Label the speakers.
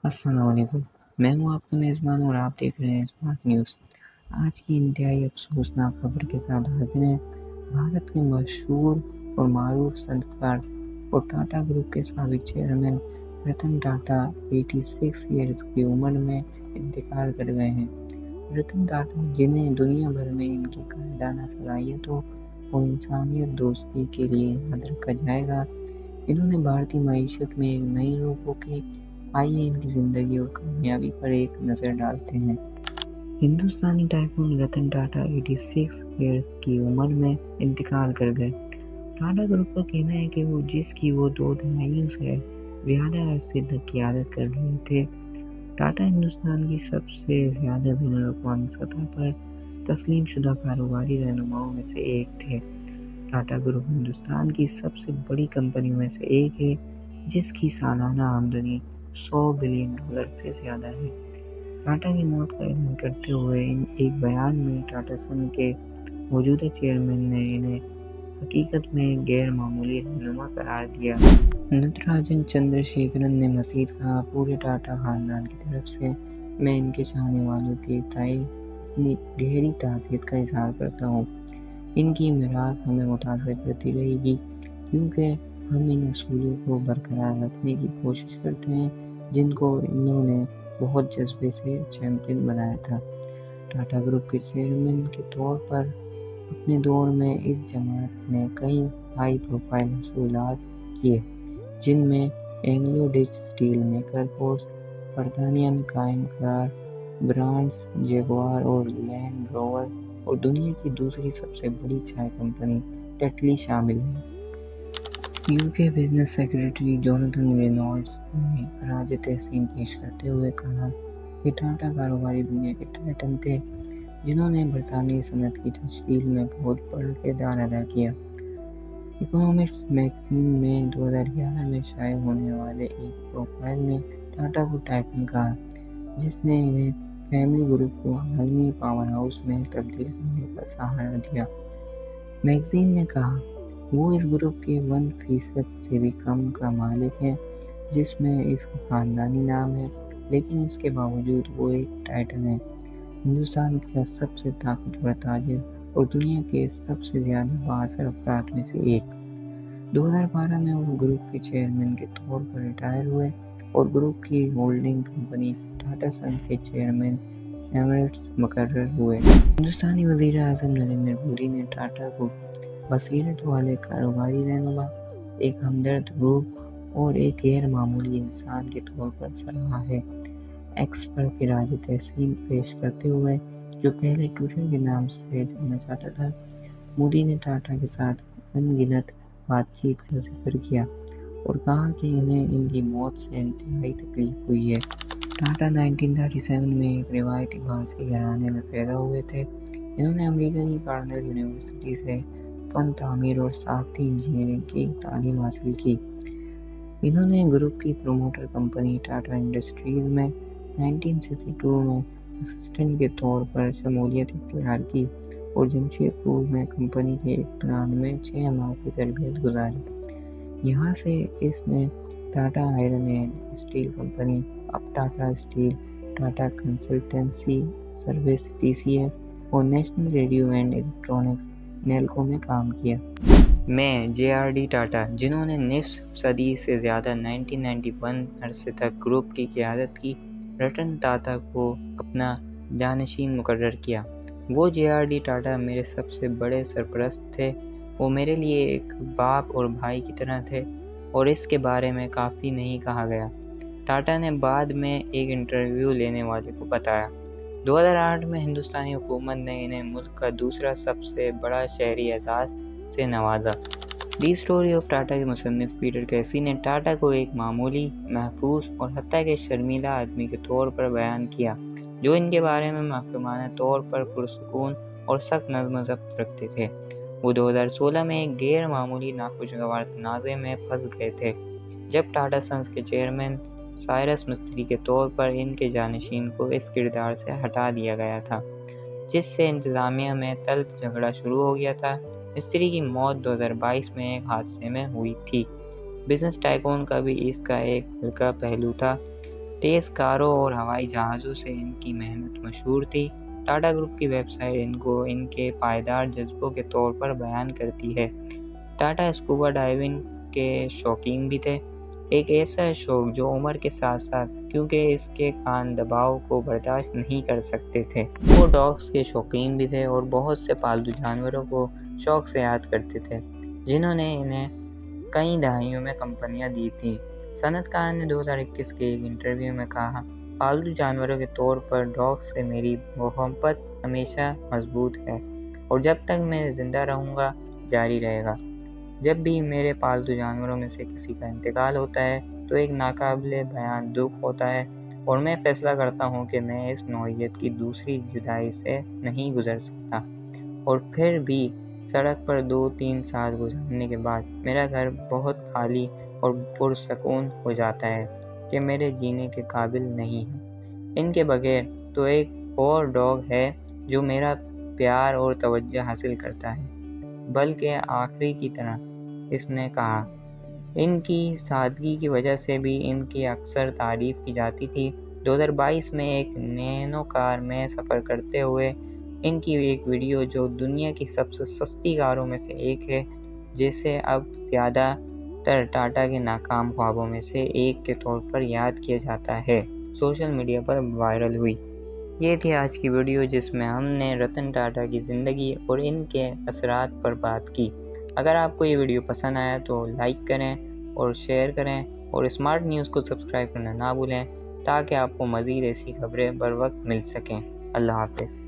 Speaker 1: السلام علیکم، میں ہوں آپ کا میزبان اور آپ دیکھ رہے ہیں اسمارٹ نیوز۔ آج کی انتہائی افسوسناک خبر کے ساتھ حاضر ہیں بھارت کے مشہور اور معروف صنعتکار اور ٹاٹا گروپ کے سابق چیئرمین رتن ٹاٹا 86 ایئرز کی عمر میں انتقال کر گئے ہیں۔ رتن ٹاٹا، جنہیں دنیا بھر میں ان کی قائدانہ صلاحیتوں اور انسانیت دوستی کے لیے یاد رکھا جائے گا، انہوں نے بھارتی معیشت میں ایک نئی روح کی۔ آئیے ان کی زندگی اور کامیابی پر ایک نظر ڈالتے ہیں۔ ہندوستانی ٹائکون رتن ٹاٹا 86 ایئرز کی عمر میں انتقال کر گئے۔ ٹاٹا گروپ کا کہنا ہے کہ جس کی وہ 2 دہائیوں سے زیادہ عرصے تک قیادت کر رہے تھے، ٹاٹا ہندوستان کی سب سے زیادہ بین الاقوامی سطح پر تسلیم شدہ کاروباری رہنماؤں میں سے ایک تھے۔ ٹاٹا گروپ ہندوستان کی سب سے بڑی کمپنیوں میں سے ایک ہے، جس کی سالانہ آمدنی $100 بلین سے زیادہ ہے۔ ٹاٹا کی موت کا اعلان کرتے ہوئے ایک بیان میں ٹاٹا سن کے موجودہ چیئرمین نے انہیں حقیقت میں غیر معمولی رہنما قرار دیا۔ نتراجن چندر شیکھرن نے مزید کہا، پورے ٹاٹا خاندان کی طرف سے میں ان کے چاہنے والوں کے تئیں اپنی گہری تعزیت کا اظہار کرتا ہوں۔ ان کی میراث ہمیں متاثر کرتی رہے گی، کیونکہ ہم ان اصولوں کو برقرار رکھنے کی کوشش کرتے ہیں جن کو انہوں نے بہت جذبے سے چیمپئن بنایا تھا۔ ٹاٹا گروپ کے چیئرمین کے طور پر اپنے دور میں اس جماعت نے کئی ہائی پروفائل حصولات کیے، جن میں اینگلو ڈچ اسٹیل میکر فورس، برطانیہ میں قائم کار برانڈز جیگوار اور لینڈ روور، اور دنیا کی دوسری سب سے بڑی چائے کمپنی ٹیٹلی شامل ہیں۔ UK بزنس سیکریٹری جوناتھن رینولڈز نے خراج تحسین پیش کرتے ہوئے کہا کہ ٹاٹا کاروباری دنیا کے ٹائٹن تھے، جنہوں نے برطانوی صنعت کی تشکیل میں بہت بڑا کردار ادا کیا۔ اکنامکس میگزین میں 2011 میں شائع ہونے والے ایک پروفائل نے ٹاٹا کو ٹائٹن کہا، جس نے انہیں فیملی گروپ کو عالمی پاور ہاؤس میں تبدیل کرنے کا سہارا دیا۔ میگزین نے کہا، وہ اس گروپ کے 1% سے بھی کم کا مالک ہے، جس میں اس کا خاندانی نام ہے، لیکن اس کے باوجود وہ ایک ٹائٹن ہے، ہندوستان کا سب سے طاقتور تاجر اور دنیا کے سب سے زیادہ بااثر افراد میں سے ایک۔ 2012 میں وہ گروپ کے چیئرمین کے طور پر ریٹائر ہوئے اور گروپ کی ہولڈنگ کمپنی ٹاٹا سنز کے چیئرمین ایمریٹس مقرر ہوئے۔ ہندوستانی وزیر اعظم نریندر مودی نے ٹاٹا کو بصیرت والے کاروباری رہنما، ایک ہمدرد روح اور ایک غیر معمولی انسان کے طور پر سراہا ہے۔ ایکس پر خراج تحسین پیش کرتے ہوئے، جو پہلے ٹویٹر کے نام سے جانا جاتا تھا، مودی نے ٹاٹا کے ساتھ ان گنت بات چیت کا ذکر کیا اور کہا کہ انہیں ان کی موت سے انتہائی تکلیف ہوئی ہے۔ ٹاٹا 1937 میں ایک روایتی فارسی گھرانے میں پیدا ہوئے تھے۔ انہوں نے امریکہ کی کارنیل یونیورسٹی سے فن تعمیر اور ساختی انجینئرنگ کی تعلیم حاصل کی۔ انہوں نے گروپ کی پروموٹر کمپنی ٹاٹا انڈسٹریز میں 1962 میں اسسٹنٹ کے طور پر شمولیت اختیار کی اور جمشید پور میں کمپنی کے ایک پلانٹ میں 6 ماہ کی تربیت گزاری۔ یہاں سے اس نے Tata iron and steel company, اب Tata steel, Tata consultancy service TCS اور national radio and electronics Nelco میں کام کیا۔ میں JRD ٹاٹا، جنہوں نے نصف صدی سے زیادہ 1991 عرصے تک گروپ کی قیادت کی، رتن ٹاٹا کو اپنا جانشین مقرر کیا۔ وہ JRD ٹاٹا میرے سب سے بڑے سرپرست تھے۔ وہ میرے لیے ایک باپ اور بھائی کی طرح تھے، اور اس کے بارے میں کافی نہیں کہا گیا، ٹاٹا نے بعد میں ایک انٹرویو لینے والے کو بتایا۔ 2008 میں ہندوستانی حکومت نے انہیں ملک کا دوسرا سب سے بڑا شہری اعزاز سے نوازا۔ دی اسٹوری آف ٹاٹا کے مصنف پیٹر کیسی نے ٹاٹا کو ایک معمولی، محفوظ اور حتیٰ کہ شرمیلا آدمی کے طور پر بیان کیا، جو ان کے بارے میں محکمانہ طور پر پرسکون اور سخت نظم و ضبط رکھتے تھے۔ وہ 2016 میں ایک غیر معمولی ناخوشگوار تنازع میں پھنس گئے تھے، جب ٹاٹا سنز کے چیئرمین سائرس مستری کے طور پر ان کے جانشین کو اس کردار سے ہٹا دیا گیا تھا، جس سے انتظامیہ میں تلخ جھگڑا شروع ہو گیا تھا۔ مستری کی موت 2022 میں ایک حادثے میں ہوئی تھی۔ بزنس ٹائکون کا بھی اس کا ایک ہلکا پہلو تھا۔ تیز کاروں اور ہوائی جہازوں سے ان کی محنت مشہور تھی۔ ٹاٹا گروپ کی ویب سائٹ ان کو ان کے پائیدار جذبوں کے طور پر بیان کرتی ہے۔ ٹاٹا اسکوبا ڈائیونگ کے شوقین بھی تھے، ایک ایسا شوق جو عمر کے ساتھ ساتھ کیونکہ اس کے کان دباؤ کو برداشت نہیں کر سکتے تھے۔ وہ ڈاگس کے شوقین بھی تھے اور بہت سے پالتو جانوروں کو شوق سے یاد کرتے تھے، جنہوں نے انہیں کئی دہائیوں میں کمپنیاں دی تھیں۔ صنعت کار نے 2021 کے ایک انٹرویو میں کہا، پالتو جانوروں کے طور پر ڈاگ سے میری محبت ہمیشہ مضبوط ہے اور جب تک میں زندہ رہوں گا جاری رہے گا۔ جب بھی میرے پالتو جانوروں میں سے کسی کا انتقال ہوتا ہے تو ایک ناقابل بیان دکھ ہوتا ہے اور میں فیصلہ کرتا ہوں کہ میں اس نوعیت کی دوسری جدائی سے نہیں گزر سکتا، اور پھر بھی سڑک پر 2-3 سال گزارنے کے بعد میرا گھر بہت خالی اور پرسکون ہو جاتا ہے کہ میرے جینے کے قابل نہیں ہے۔ ان کے بغیر تو ایک اور ڈاگ ہے جو میرا پیار اور توجہ حاصل کرتا ہے، بلکہ آخری کی طرح اس نے کہا۔ ان کی سادگی کی وجہ سے بھی ان کی اکثر تعریف کی جاتی تھی۔ 2022 میں ایک نینو کار میں سفر کرتے ہوئے ان کی ایک ویڈیو جو دنیا کی سب سے سستی کاروں میں سے ایک ہے، جسے اب زیادہ تر ٹاٹا کے ناکام خوابوں میں سے ایک کے طور پر یاد کیا جاتا ہے، سوشل میڈیا پر وائرل ہوئی۔ یہ تھی آج کی ویڈیو جس میں ہم نے رتن ٹاٹا کی زندگی اور ان کے اثرات پر بات کی۔ اگر آپ کو یہ ویڈیو پسند آیا تو لائک کریں اور شیئر کریں اور اسمارٹ نیوز کو سبسکرائب کرنا نہ بھولیں تاکہ آپ کو مزید ایسی خبریں بر وقت مل سکیں۔ اللہ حافظ۔